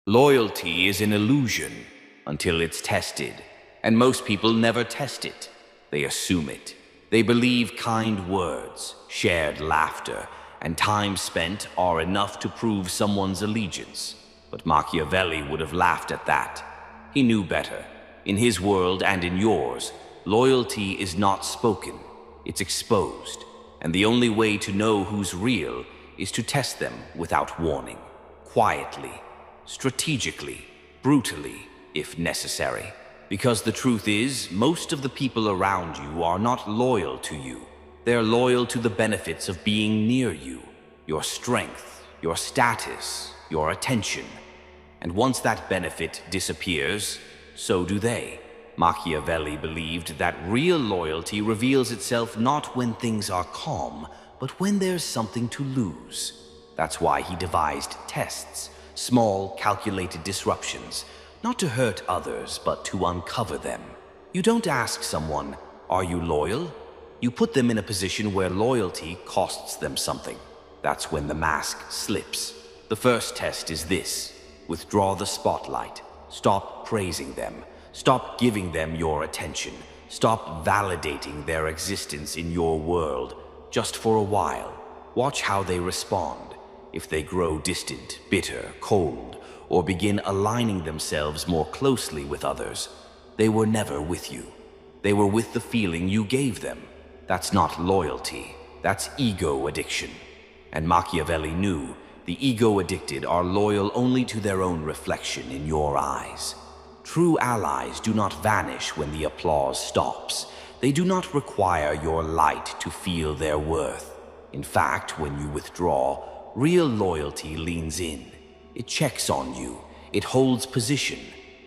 Loyalty is an illusion until it's tested, and most people never test it. They assume it. They believe kind words, shared laughter, and time spent are enough to prove someone's allegiance. But Machiavelli would have laughed at that. He knew better. In his world and in yours, loyalty is not spoken, it's exposed. And the only way to know who's real is to test them without warning, quietly, strategically, brutally, if necessary. Because the truth is, most of the people around you are not loyal to you. They're loyal to the benefits of being near you, your strength, your status, your attention. And once that benefit disappears, so do they. Machiavelli believed that real loyalty reveals itself not when things are calm, but when there's something to lose. That's why he devised tests, small, calculated disruptions, not to hurt others, but to uncover them. You don't ask someone, "Are you loyal?" You put them in a position where loyalty costs them something. That's when the mask slips. The first test is this: withdraw the spotlight. Stop praising them. Stop giving them your attention. Stop validating their existence in your world, just for a while. Watch how they respond. If they grow distant, bitter, cold, or begin aligning themselves more closely with others, they were never with you. They were with the feeling you gave them. That's not loyalty. That's ego addiction. And Machiavelli knew the ego-addicted are loyal only to their own reflection in your eyes. True allies do not vanish when the applause stops. They do not require your light to feel their worth. In fact, when you withdraw, real loyalty leans in. It checks on you. It holds position.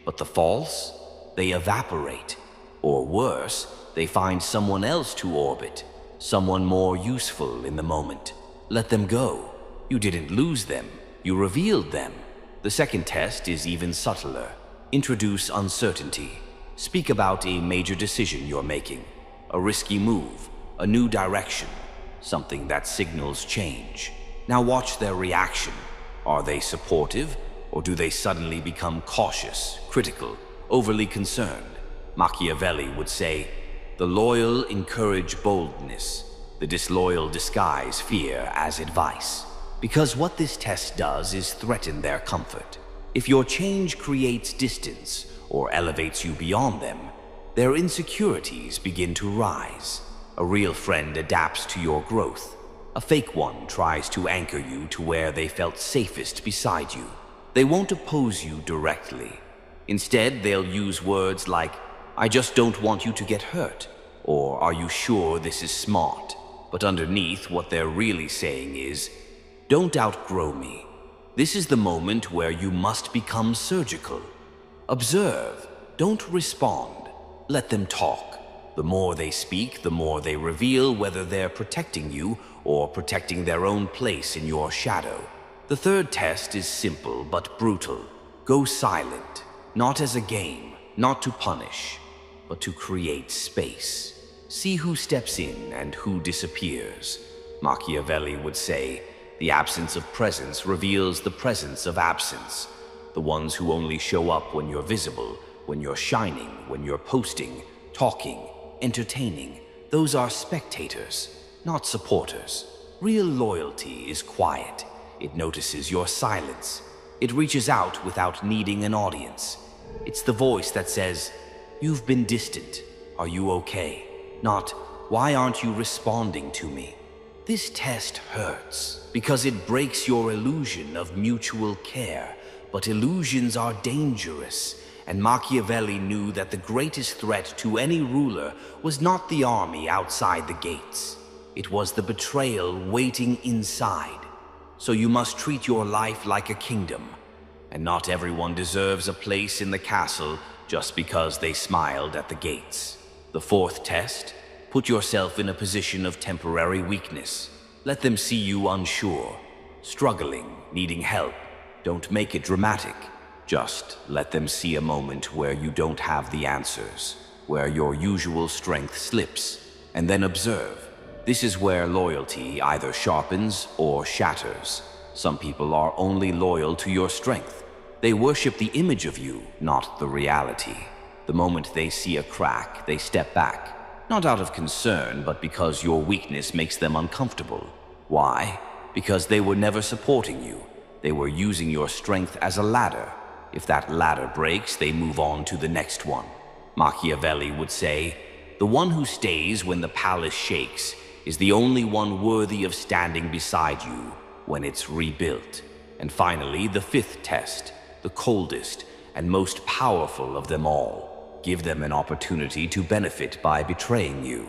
But the false? They evaporate. Or worse, they find someone else to orbit, someone more useful in the moment. Let them go. You didn't lose them. You revealed them. The second test is even subtler. Introduce uncertainty. Speak about a major decision you're making, a risky move, a new direction, something that signals change. Now watch their reaction. Are they supportive, or do they suddenly become cautious, critical, overly concerned? Machiavelli would say, "The loyal encourage boldness, the disloyal disguise fear as advice." Because what this test does is threaten their comfort. If your change creates distance or elevates you beyond them, their insecurities begin to rise. A real friend adapts to your growth. A fake one tries to anchor you to where they felt safest beside you. They won't oppose you directly. Instead, they'll use words like, "I just don't want you to get hurt," or "Are you sure this is smart?" But underneath, what they're really saying is, "Don't outgrow me. This is the moment where you must become surgical. Observe, don't respond. Let them talk." The more they speak, the more they reveal whether they're protecting you or protecting their own place in your shadow. The third test is simple but brutal. Go silent, not as a game, not to punish, but to create space. See who steps in and who disappears. Machiavelli would say, "The absence of presence reveals the presence of absence." The ones who only show up when you're visible, when you're shining, when you're posting, talking, entertaining, those are spectators, not supporters. Real loyalty is quiet. It notices your silence. It reaches out without needing an audience. It's the voice that says, "You've been distant. Are you okay?" Not, "Why aren't you responding to me?" This test hurts because it breaks your illusion of mutual care, but illusions are dangerous, and Machiavelli knew that the greatest threat to any ruler was not the army outside the gates. It was the betrayal waiting inside. So you must treat your life like a kingdom, and not everyone deserves a place in the castle just because they smiled at the gates. The fourth test: put yourself in a position of temporary weakness. Let them see you unsure, struggling, needing help. Don't make it dramatic. Just let them see a moment where you don't have the answers, where your usual strength slips, and then observe. This is where loyalty either sharpens or shatters. Some people are only loyal to your strength. They worship the image of you, not the reality. The moment they see a crack, they step back, not out of concern, but because your weakness makes them uncomfortable. Why? Because they were never supporting you. They were using your strength as a ladder. If that ladder breaks, they move on to the next one. Machiavelli would say, "The one who stays when the palace shakes is the only one worthy of standing beside you when it's rebuilt." And finally, the fifth test, the coldest and most powerful of them all. Give them an opportunity to benefit by betraying you.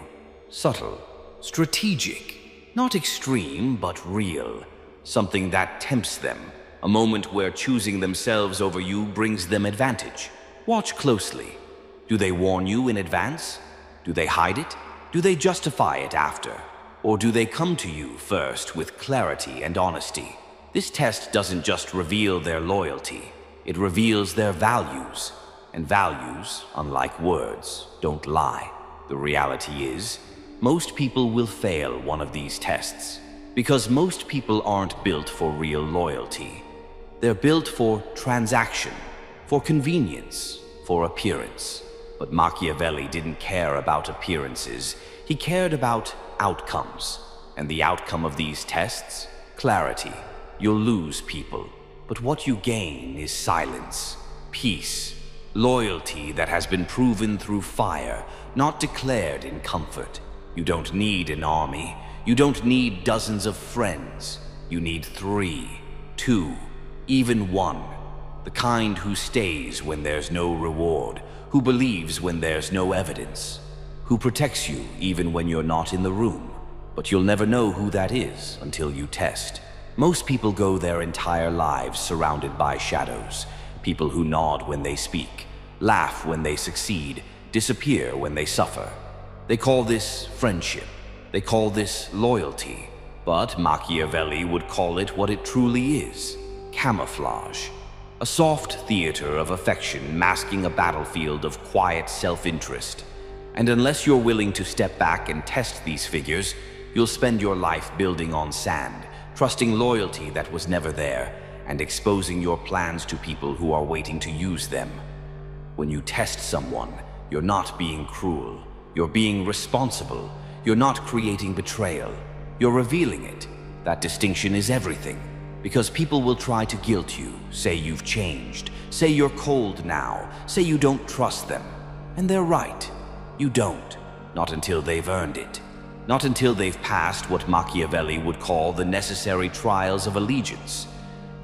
Subtle, strategic, not extreme, but real. Something that tempts them, a moment where choosing themselves over you brings them advantage. Watch closely. Do they warn you in advance? Do they hide it? Do they justify it after? Or do they come to you first with clarity and honesty? This test doesn't just reveal their loyalty, it reveals their values. And values, unlike words, don't lie. The reality is, most people will fail one of these tests, because most people aren't built for real loyalty. They're built for transaction, for convenience, for appearance. But Machiavelli didn't care about appearances, he cared about outcomes. And the outcome of these tests? Clarity. You'll lose people, but what you gain is silence, peace, loyalty that has been proven through fire, not declared in comfort. You don't need an army. You don't need dozens of friends. You need 3, 2, even 1. The kind who stays when there's no reward, who believes when there's no evidence, who protects you even when you're not in the room. But you'll never know who that is until you test. Most people go their entire lives surrounded by shadows, people who nod when they speak, laugh when they succeed, disappear when they suffer. They call this friendship. They call this loyalty. But Machiavelli would call it what it truly is: camouflage. A soft theater of affection masking a battlefield of quiet self-interest. And unless you're willing to step back and test these figures, you'll spend your life building on sand, trusting loyalty that was never there, and exposing your plans to people who are waiting to use them. When you test someone, you're not being cruel. You're being responsible. You're not creating betrayal. You're revealing it. That distinction is everything. Because people will try to guilt you, say you've changed, say you're cold now, say you don't trust them. And they're right. You don't. Not until they've earned it. Not until they've passed what Machiavelli would call the necessary trials of allegiance.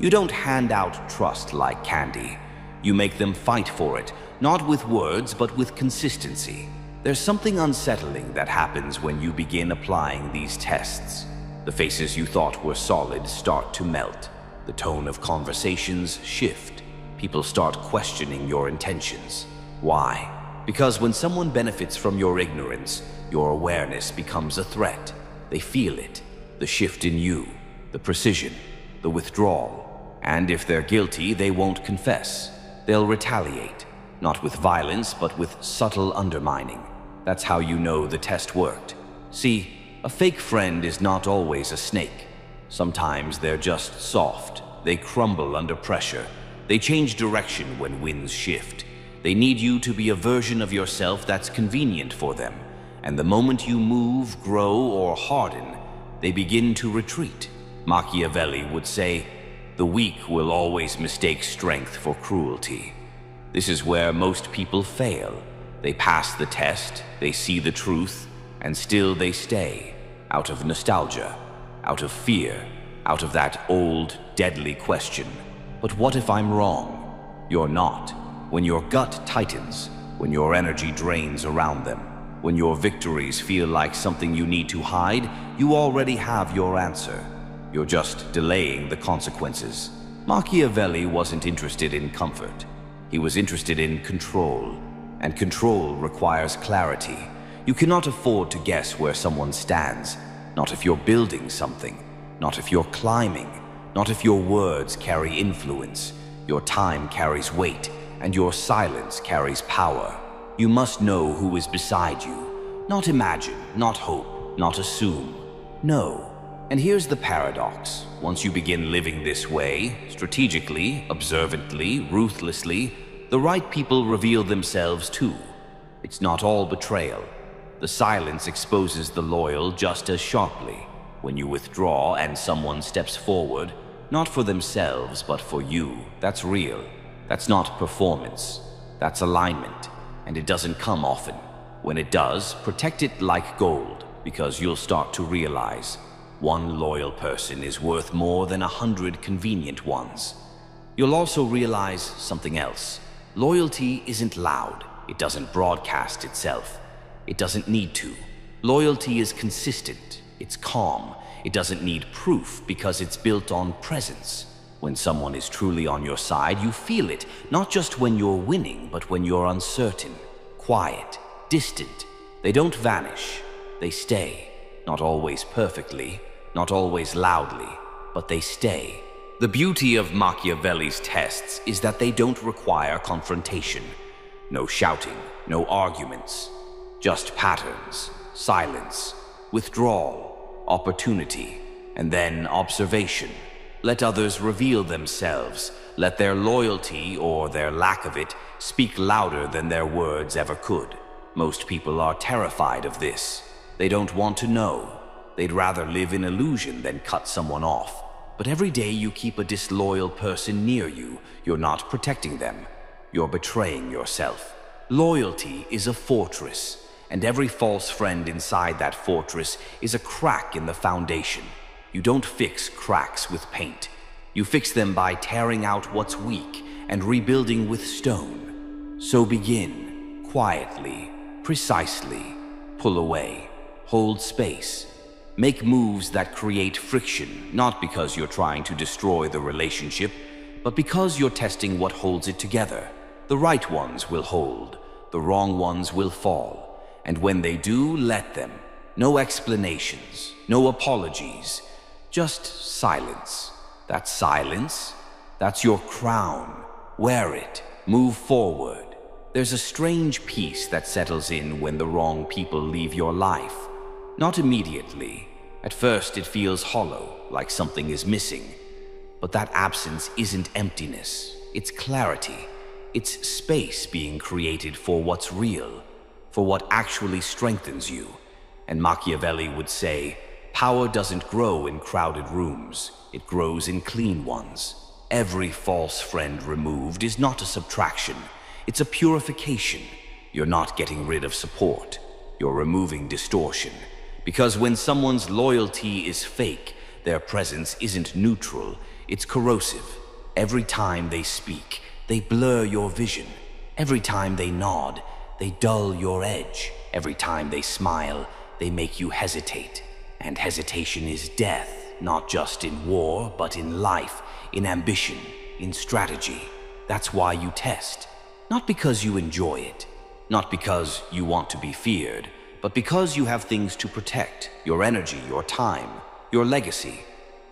You don't hand out trust like candy. You make them fight for it, not with words, but with consistency. There's something unsettling that happens when you begin applying these tests. The faces you thought were solid start to melt. The tone of conversations shift. People start questioning your intentions. Why? Because when someone benefits from your ignorance, your awareness becomes a threat. They feel it, the shift in you, the precision, the withdrawal. And if they're guilty, they won't confess. They'll retaliate, not with violence, but with subtle undermining. That's how you know the test worked. See, a fake friend is not always a snake. Sometimes they're just soft. They crumble under pressure. They change direction when winds shift. They need you to be a version of yourself that's convenient for them. And the moment you move, grow, or harden, they begin to retreat. Machiavelli would say, "The weak will always mistake strength for cruelty." This is where most people fail. They pass the test, they see the truth, and still they stay, out of nostalgia, out of fear, out of that old, deadly question. But what if I'm wrong? You're not. When your gut tightens, when your energy drains around them, when your victories feel like something you need to hide, you already have your answer. You're just delaying the consequences. Machiavelli wasn't interested in comfort. He was interested in control. And control requires clarity. You cannot afford to guess where someone stands. Not if you're building something. Not if you're climbing. Not if your words carry influence. Your time carries weight, and your silence carries power. You must know who is beside you. Not imagine, not hope, not assume. Know. And here's the paradox. Once you begin living this way, strategically, observantly, ruthlessly, the right people reveal themselves too. It's not all betrayal. The silence exposes the loyal just as sharply. When you withdraw and someone steps forward, not for themselves but for you, that's real. That's not performance. That's alignment. And it doesn't come often. When it does, protect it like gold, because you'll start to realize one loyal person is worth more than 100 convenient ones. You'll also realize something else. Loyalty isn't loud. It doesn't broadcast itself. It doesn't need to. Loyalty is consistent. It's calm. It doesn't need proof because it's built on presence. When someone is truly on your side, you feel it, not just when you're winning, but when you're uncertain, quiet, distant. They don't vanish. They stay. Not always perfectly, not always loudly, but they stay. The beauty of Machiavelli's tests is that they don't require confrontation. No shouting, no arguments. Just patterns, silence, withdrawal, opportunity, and then observation. Let others reveal themselves. Let their loyalty, or their lack of it, speak louder than their words ever could. Most people are terrified of this. They don't want to know. They'd rather live in illusion than cut someone off. But every day you keep a disloyal person near you, you're not protecting them. You're betraying yourself. Loyalty is a fortress, and every false friend inside that fortress is a crack in the foundation. You don't fix cracks with paint. You fix them by tearing out what's weak and rebuilding with stone. So begin, quietly, precisely. Pull away, hold space. Make moves that create friction, not because you're trying to destroy the relationship, but because you're testing what holds it together. The right ones will hold, the wrong ones will fall. And when they do, let them. No explanations, no apologies, just silence. That silence, that's your crown. Wear it, move forward. There's a strange peace that settles in when the wrong people leave your life. Not immediately. At first it feels hollow, like something is missing. But that absence isn't emptiness, it's clarity. It's space being created for what's real, for what actually strengthens you. And Machiavelli would say, power doesn't grow in crowded rooms, it grows in clean ones. Every false friend removed is not a subtraction, it's a purification. You're not getting rid of support, you're removing distortion. Because when someone's loyalty is fake, their presence isn't neutral, it's corrosive. Every time they speak, they blur your vision. Every time they nod, they dull your edge. Every time they smile, they make you hesitate. And hesitation is death, not just in war, but in life, in ambition, in strategy. That's why you test. Not because you enjoy it, not because you want to be feared, but because you have things to protect, your energy, your time, your legacy.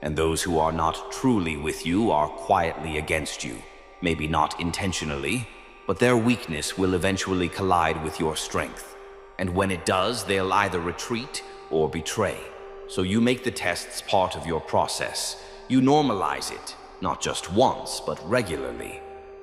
And those who are not truly with you are quietly against you. Maybe not intentionally, but their weakness will eventually collide with your strength. And when it does, they'll either retreat or betray. So you make the tests part of your process. You normalize it, not just once, but regularly.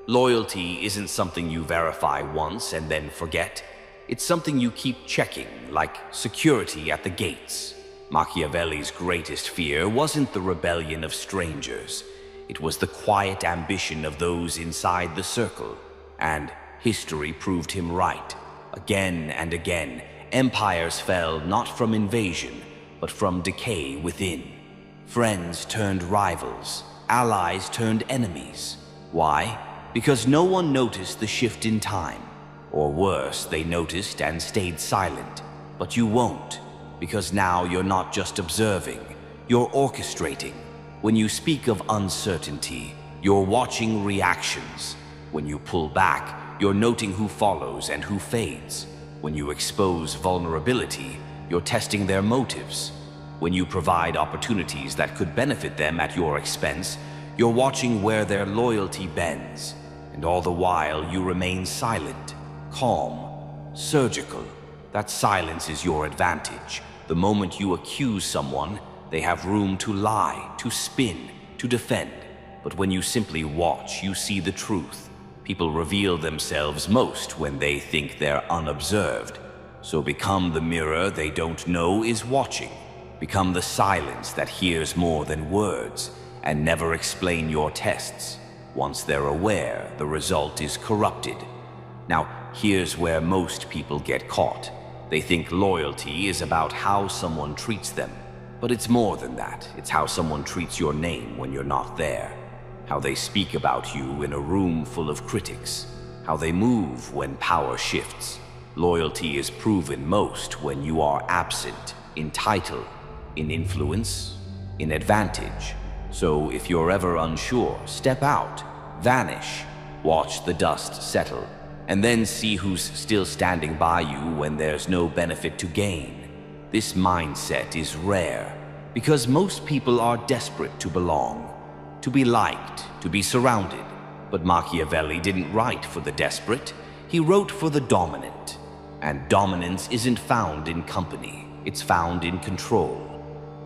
Loyalty isn't something you verify once and then forget. It's something you keep checking, like security at the gates. Machiavelli's greatest fear wasn't the rebellion of strangers. It was the quiet ambition of those inside the circle. And history proved him right. Again and again, empires fell not from invasion, but from decay within. Friends turned rivals, allies turned enemies. Why? Because no one noticed the shift in time. Or worse, they noticed and stayed silent. But you won't, because now you're not just observing, you're orchestrating. When you speak of uncertainty, you're watching reactions. When you pull back, you're noting who follows and who fades. When you expose vulnerability, you're testing their motives. When you provide opportunities that could benefit them at your expense, you're watching where their loyalty bends. And all the while, you remain silent, calm, surgical. That silence is your advantage. The moment you accuse someone, They have room to lie, to spin, to defend. But when you simply watch, you see the truth. People reveal themselves most when they think they're unobserved. So become the mirror they don't know is watching. Become the silence that hears more than words, and never explain your tests. Once they're aware, the result is corrupted. Now, here's where most people get caught. They think loyalty is about how someone treats them. But it's more than that. It's how someone treats your name when you're not there. How they speak about you in a room full of critics. How they move when power shifts. Loyalty is proven most when you are absent, in title, in influence, in advantage. So if you're ever unsure, step out, vanish, watch the dust settle, and then see who's still standing by you when there's no benefit to gain. This mindset is rare, because most people are desperate to belong, to be liked, to be surrounded. But Machiavelli didn't write for the desperate, he wrote for the dominant. And dominance isn't found in company, it's found in control.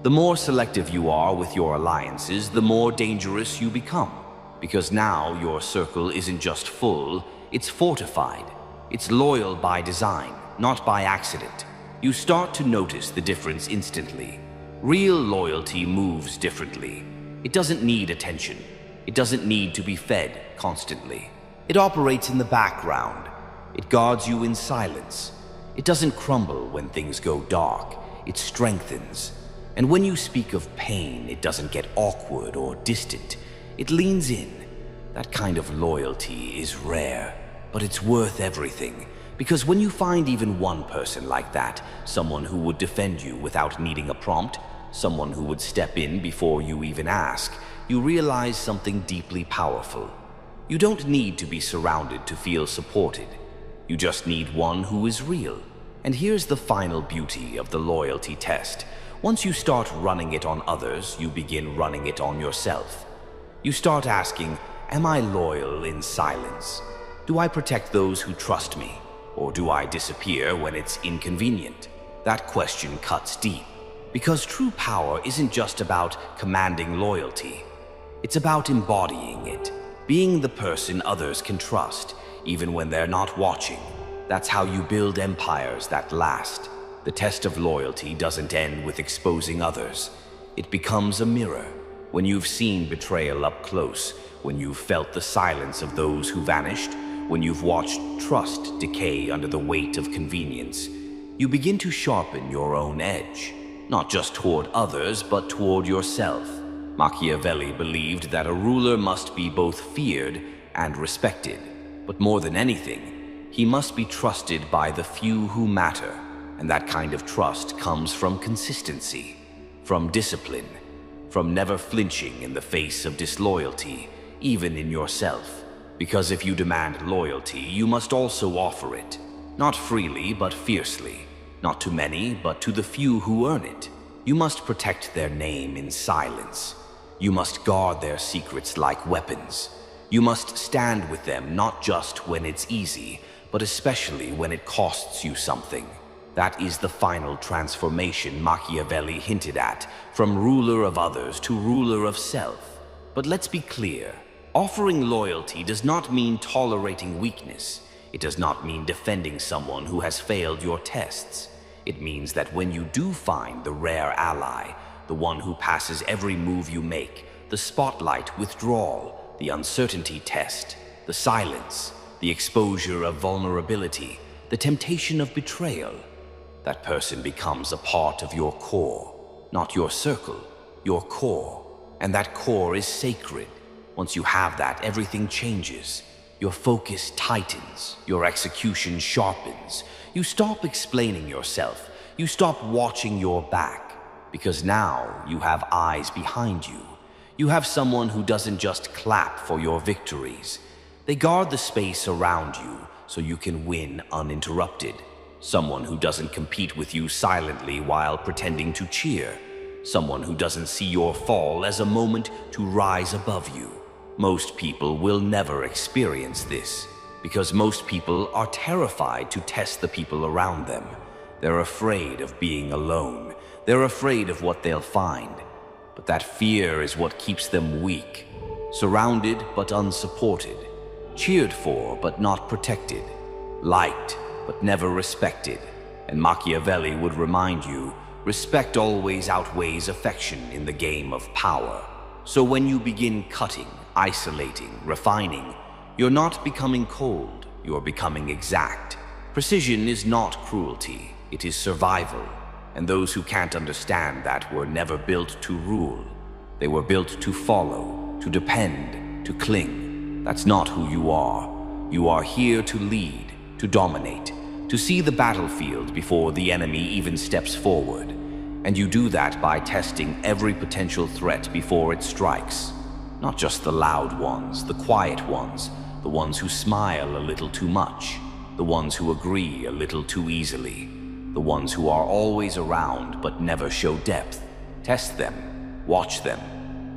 The more selective you are with your alliances, the more dangerous you become. Because now your circle isn't just full, it's fortified. It's loyal by design, not by accident. You start to notice the difference instantly. Real loyalty moves differently. It doesn't need attention. It doesn't need to be fed constantly. It operates in the background. It guards you in silence. It doesn't crumble when things go dark. It strengthens. And when you speak of pain, it doesn't get awkward or distant. It leans in. That kind of loyalty is rare, but it's worth everything. Because when you find even one person like that, someone who would defend you without needing a prompt, someone who would step in before you even ask, you realize something deeply powerful. You don't need to be surrounded to feel supported. You just need one who is real. And here's the final beauty of the loyalty test. Once you start running it on others, you begin running it on yourself. You start asking, am I loyal in silence? Do I protect those who trust me? Or do I disappear when it's inconvenient? That question cuts deep. Because true power isn't just about commanding loyalty. It's about embodying it. Being the person others can trust, even when they're not watching. That's how you build empires that last. The test of loyalty doesn't end with exposing others. It becomes a mirror. When you've seen betrayal up close, when you've felt the silence of those who vanished, when you've watched trust decay under the weight of convenience, you begin to sharpen your own edge, not just toward others, but toward yourself. Machiavelli believed that a ruler must be both feared and respected, but more than anything, he must be trusted by the few who matter. And that kind of trust comes from consistency, from discipline, from never flinching in the face of disloyalty, even in yourself. Because if you demand loyalty, you must also offer it. Not freely, but fiercely. Not to many, but to the few who earn it. You must protect their name in silence. You must guard their secrets like weapons. You must stand with them not just when it's easy, but especially when it costs you something. That is the final transformation Machiavelli hinted at, from ruler of others to ruler of self. But let's be clear, offering loyalty does not mean tolerating weakness. It does not mean defending someone who has failed your tests. It means that when you do find the rare ally, the one who passes every move you make, the spotlight withdrawal, the uncertainty test, the silence, the exposure of vulnerability, the temptation of betrayal, that person becomes a part of your core, not your circle, your core. And that core is sacred. Once you have that, everything changes. Your focus tightens, your execution sharpens. You stop explaining yourself. You stop watching your back, because now you have eyes behind you. You have someone who doesn't just clap for your victories. They guard the space around you so you can win uninterrupted. Someone who doesn't compete with you silently while pretending to cheer. Someone who doesn't see your fall as a moment to rise above you. Most people will never experience this, because most people are terrified to test the people around them. They're afraid of being alone. They're afraid of what they'll find, but that fear is what keeps them weak, surrounded but unsupported, cheered for but not protected, liked but never respected. And Machiavelli would remind you, respect always outweighs affection in the game of power. So when you begin cutting, isolating, refining, you're not becoming cold, you're becoming exact. Precision is not cruelty, it is survival. And those who can't understand that were never built to rule. They were built to follow, to depend, to cling. That's not who you are. You are here to lead, to dominate, to see the battlefield before the enemy even steps forward. And you do that by testing every potential threat before it strikes. Not just the loud ones, the quiet ones, the ones who smile a little too much, the ones who agree a little too easily, the ones who are always around but never show depth. Test them, watch them,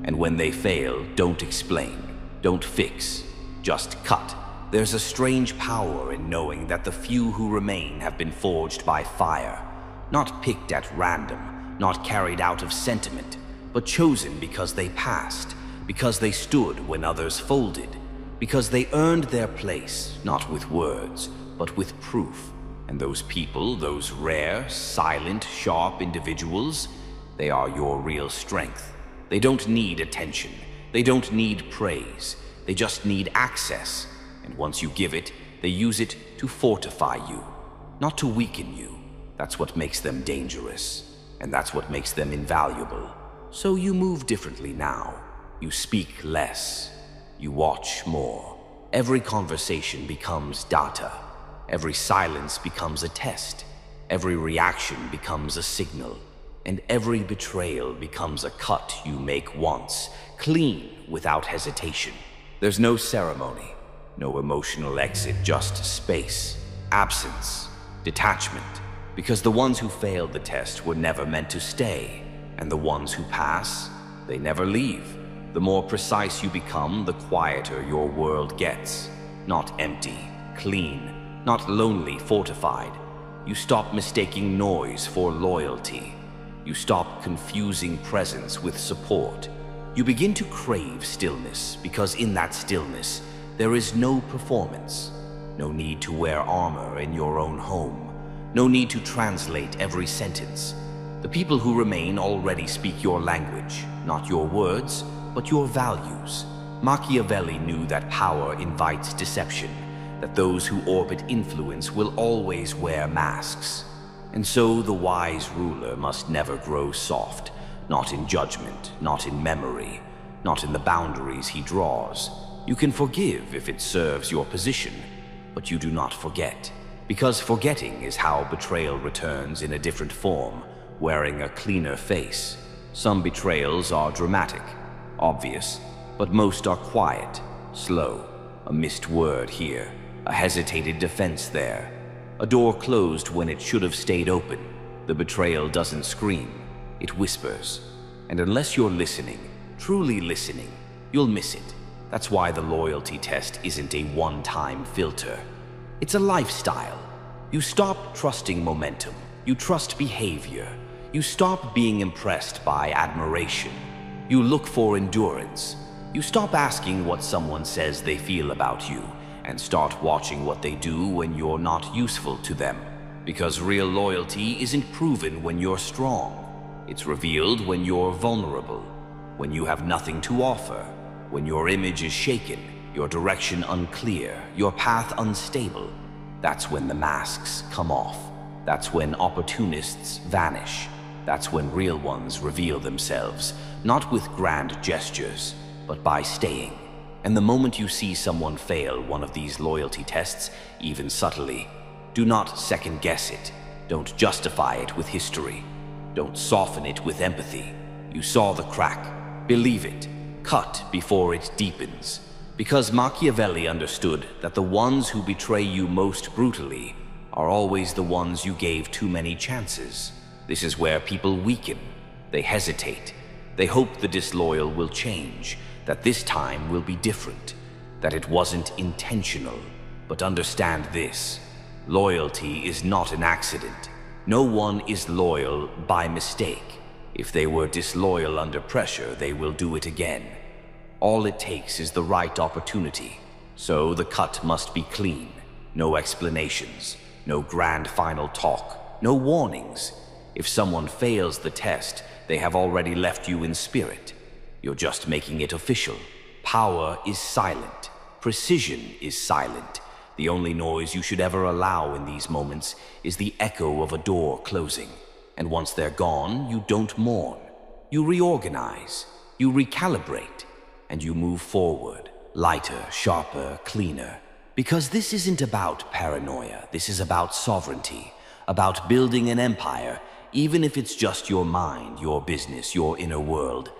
and when they fail, don't explain, don't fix, just cut. There's a strange power in knowing that the few who remain have been forged by fire, not picked at random, not carried out of sentiment, but chosen because they passed, because they stood when others folded, because they earned their place, not with words, but with proof. And those people, those rare, silent, sharp individuals, they are your real strength. They don't need attention. They don't need praise. They just need access. And once you give it, they use it to fortify you, not to weaken you. That's what makes them dangerous. And that's what makes them invaluable. So you move differently now. You speak less. You watch more. Every conversation becomes data. Every silence becomes a test. Every reaction becomes a signal. And every betrayal becomes a cut you make once, clean, without hesitation. There's no ceremony, no emotional exit, just space, absence, detachment. Because the ones who failed the test were never meant to stay. And the ones who pass, they never leave. The more precise you become, the quieter your world gets. Not empty, clean, not lonely, fortified. You stop mistaking noise for loyalty. You stop confusing presence with support. You begin to crave stillness, because in that stillness, there is no performance. No need to wear armor in your own home. No need to translate every sentence. The people who remain already speak your language, not your words, but your values. Machiavelli knew that power invites deception, that those who orbit influence will always wear masks. And so the wise ruler must never grow soft, not in judgment, not in memory, not in the boundaries he draws. You can forgive if it serves your position, but you do not forget, because forgetting is how betrayal returns in a different form, wearing a cleaner face. Some betrayals are dramatic, obvious, but most are quiet, slow, a missed word here, a hesitated defense there, a door closed when it should have stayed open. The betrayal doesn't scream, it whispers. And unless you're listening, truly listening, you'll miss it. That's why the loyalty test isn't a one-time filter. It's a lifestyle. You stop trusting momentum, you trust behavior. You stop being impressed by admiration. You look for endurance. You stop asking what someone says they feel about you, and start watching what they do when you're not useful to them. Because real loyalty isn't proven when you're strong. It's revealed when you're vulnerable, when you have nothing to offer, when your image is shaken, your direction unclear, your path unstable. That's when the masks come off. That's when opportunists vanish. That's when real ones reveal themselves, not with grand gestures, but by staying. And the moment you see someone fail one of these loyalty tests, even subtly, do not second-guess it. Don't justify it with history. Don't soften it with empathy. You saw the crack. Believe it. Cut before it deepens. Because Machiavelli understood that the ones who betray you most brutally are always the ones you gave too many chances. This is where people weaken. They hesitate. They hope the disloyal will change, that this time will be different, that it wasn't intentional. But understand this: loyalty is not an accident. No one is loyal by mistake. If they were disloyal under pressure, they will do it again. All it takes is the right opportunity. So the cut must be clean. No explanations, no grand final talk, no warnings. If someone fails the test, they have already left you in spirit. You're just making it official. Power is silent. Precision is silent. The only noise you should ever allow in these moments is the echo of a door closing. And once they're gone, you don't mourn. You reorganize, you recalibrate, and you move forward, lighter, sharper, cleaner. Because this isn't about paranoia, this is about sovereignty, about building an empire, even if it's just your mind, your business, your inner world,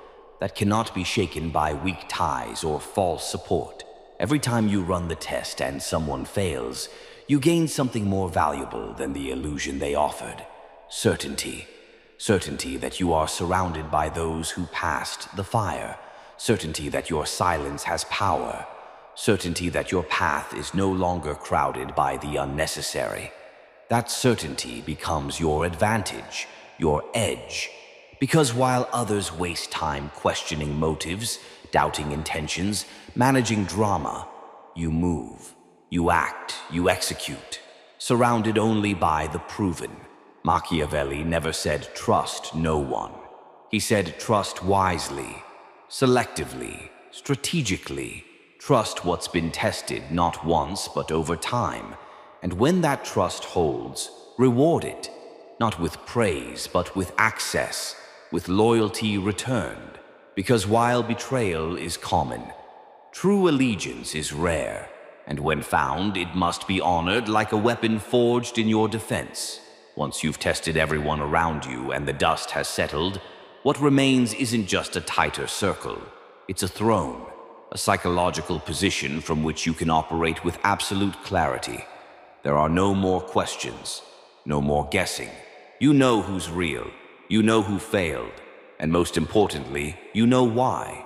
that cannot be shaken by weak ties or false support. Every time you run the test and someone fails, you gain something more valuable than the illusion they offered. Certainty. Certainty that you are surrounded by those who passed the fire. Certainty that your silence has power. Certainty that your path is no longer crowded by the unnecessary. That certainty becomes your advantage, your edge. Because while others waste time questioning motives, doubting intentions, managing drama, you move, you act, you execute, surrounded only by the proven. Machiavelli never said trust no one. He said trust wisely, selectively, strategically. Trust what's been tested not once but over time. And when that trust holds, reward it, not with praise but with access, with loyalty returned. Because while betrayal is common, true allegiance is rare, and when found, it must be honored like a weapon forged in your defense. Once you've tested everyone around you and the dust has settled, what remains isn't just a tighter circle. It's a throne, a psychological position from which you can operate with absolute clarity. There are no more questions, no more guessing. You know who's real, you know who failed, and most importantly, you know why.